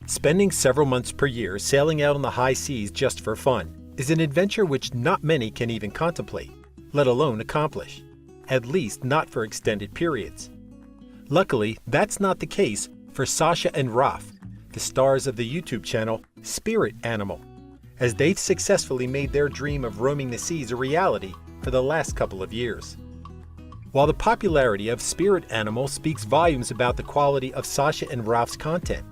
Spending several months per year sailing out on the high seas just for fun is an adventure which not many can even contemplate, let alone accomplish, at least not for extended periods. Luckily, that's not the case for Sascha and Raff, the stars of the YouTube channel Spirit Animal, as they've successfully made their dream of roaming the seas a reality for the last couple of years. While the popularity of Spirit Animal speaks volumes about the quality of Sascha and Raff's content,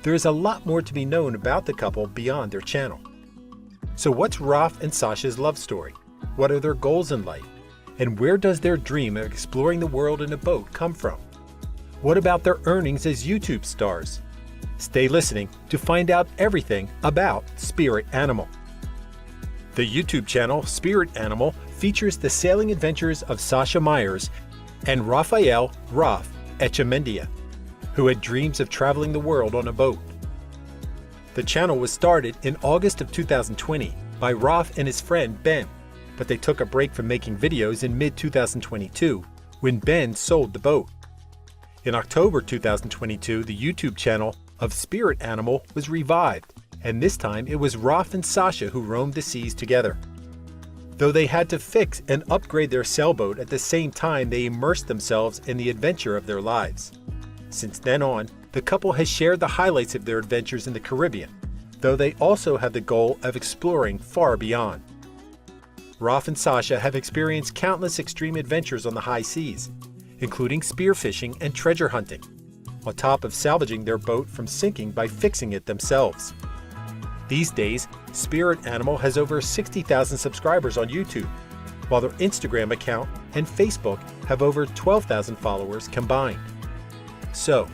there is a lot more to be known about the couple beyond their channel. So what's Raff and Sascha's love story? What are their goals in life? And where does their dream of exploring the world in a boat come from? What about their earnings as YouTube stars? Stay listening to find out everything about Spirit Animal. The YouTube channel Spirit Animal features the sailing adventures of Sascha Meyers and Rafael Echemendia, who had dreams of traveling the world on a boat. The channel was started in August of 2020 by Raff and his friend Ben, but they took a break from making videos in mid-2022 when Ben sold the boat. In October 2022, the YouTube channel of Spirit Animal was revived, and this time it was Raff and Sascha who roamed the seas together. Though they had to fix and upgrade their sailboat at the same time they immersed themselves in the adventure of their lives. Since then on, the couple has shared the highlights of their adventures in the Caribbean, though they also have the goal of exploring far beyond. Raff and Sascha have experienced countless extreme adventures on the high seas, including spearfishing and treasure hunting, on top of salvaging their boat from sinking by fixing it themselves. These days, Spirit Animal has over 60,000 subscribers on YouTube, while their Instagram account and Facebook have over 12,000 followers combined. So,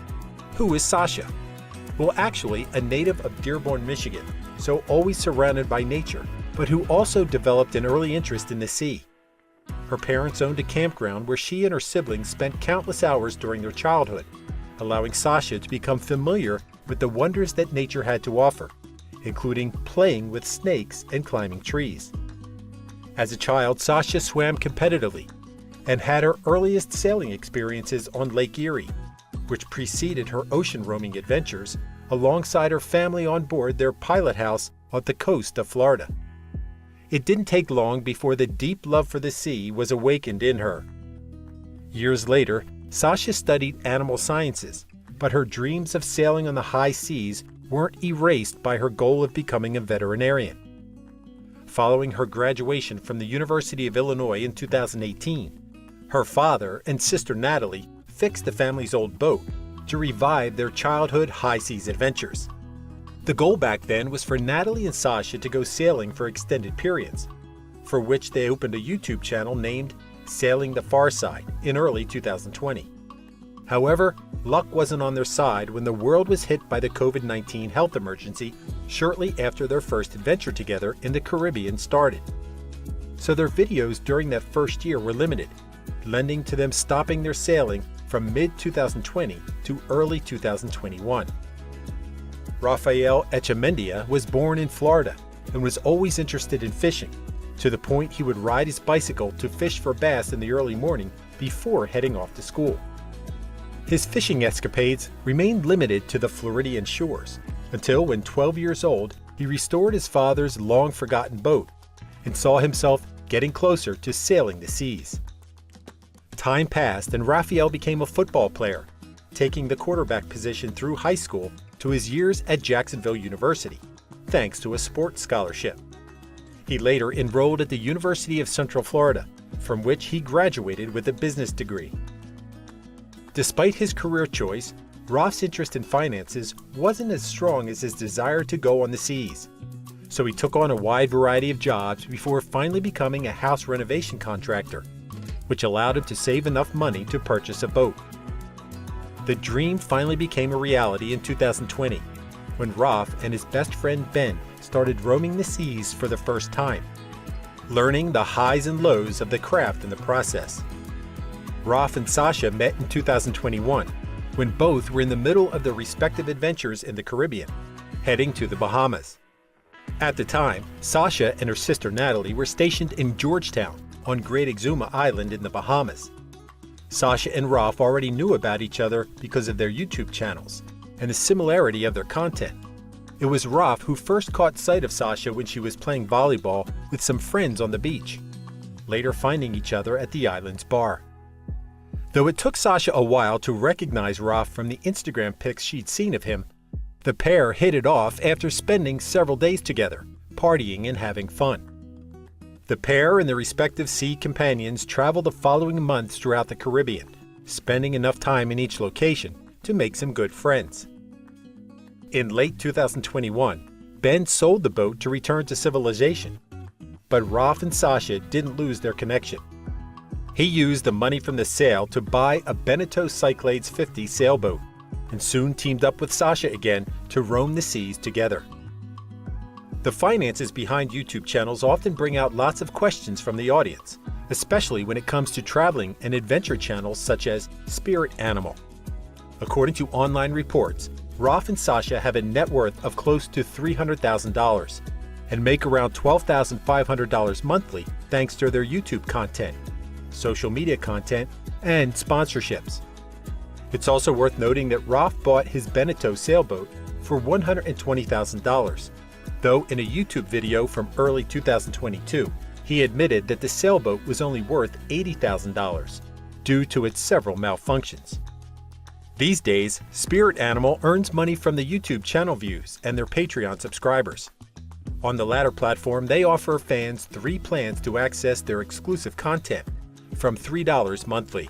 who is Sascha? Well, actually a native of Dearborn, Michigan, so always surrounded by nature, but who also developed an early interest in the sea. Her parents owned a campground where she and her siblings spent countless hours during their childhood, allowing Sascha to become familiar with the wonders that nature had to offer, including playing with snakes and climbing trees. As a child, Sascha swam competitively and had her earliest sailing experiences on Lake Erie, which preceded her ocean roaming adventures alongside her family on board their pilot house on the coast of Florida. It didn't take long before the deep love for the sea was awakened in her. Years later, Sascha studied animal sciences, but her dreams of sailing on the high seas weren't erased by her goal of becoming a veterinarian. Following her graduation from the University of Illinois in 2018, her father and sister Nathalie fixed the family's old boat to revive their childhood high seas adventures. The goal back then was for Nathalie and Sascha to go sailing for extended periods, for which they opened a YouTube channel named Sailing the Far Side in early 2020. However, luck wasn't on their side when the world was hit by the COVID-19 health emergency shortly after their first adventure together in the Caribbean started. So their videos during that first year were limited, lending to them stopping their sailing from mid-2020 to early 2021. Rafael Echemendia was born in Florida and was always interested in fishing, to the point he would ride his bicycle to fish for bass in the early morning before heading off to school. His fishing escapades remained limited to the Floridian shores, until when 12 years old, he restored his father's long-forgotten boat and saw himself getting closer to sailing the seas. Time passed and Raphael became a football player, taking the quarterback position through high school to his years at Jacksonville University, thanks to a sports scholarship. He later enrolled at the University of Central Florida, from which he graduated with a business degree. Despite his career choice, Raff's interest in finances wasn't as strong as his desire to go on the seas, so he took on a wide variety of jobs before finally becoming a house renovation contractor, which allowed him to save enough money to purchase a boat. The dream finally became a reality in 2020, when Raff and his best friend Ben started roaming the seas for the first time, learning the highs and lows of the craft in the process. Raff and Sascha met in 2021, when both were in the middle of their respective adventures in the Caribbean, heading to the Bahamas. At the time, Sascha and her sister Nathalie were stationed in Georgetown on Great Exuma Island in the Bahamas. Sascha and Raff already knew about each other because of their YouTube channels, and the similarity of their content. It was Raff who first caught sight of Sasha when she was playing volleyball with some friends on the beach, later finding each other at the island's bar. Though it took Sasha a while to recognize Raff from the Instagram pics she'd seen of him, the pair hit it off after spending several days together, partying and having fun. The pair and their respective sea companions traveled the following months throughout the Caribbean, spending enough time in each location to make some good friends. In late 2021, Ben sold the boat to return to civilization, but Raff and Sasha didn't lose their connection. He used the money from the sale to buy a Beneteau Cyclades 50 sailboat and soon teamed up with Sasha again to roam the seas together. The finances behind YouTube channels often bring out lots of questions from the audience, especially when it comes to traveling and adventure channels such as Spirit Animal. According to online reports, Raff and Sasha have a net worth of close to $300,000 and make around $12,500 monthly thanks to their YouTube content, social media content, and sponsorships. It's also worth noting that Raff bought his Beneteau sailboat for $120,000, though in a YouTube video from early 2022, he admitted that the sailboat was only worth $80,000 due to its several malfunctions. These days, Spirit Animal earns money from the YouTube channel views and their Patreon subscribers. On the latter platform, they offer fans 3 plans to access their exclusive content from $3 monthly.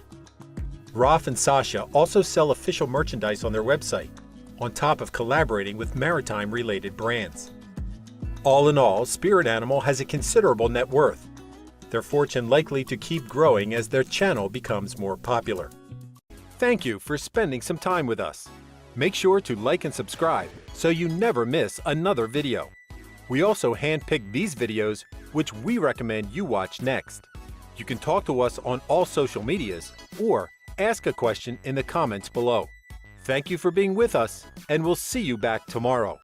Raff and Sasha also sell official merchandise on their website, on top of collaborating with maritime-related brands. All in all, Spirit Animal has a considerable net worth, their fortune likely to keep growing as their channel becomes more popular. Thank you for spending some time with us. Make sure to like and subscribe so you never miss another video. We also handpick these videos which we recommend you watch next. You can talk to us on all social medias or ask a question in the comments below. Thank you for being with us, and we'll see you back tomorrow.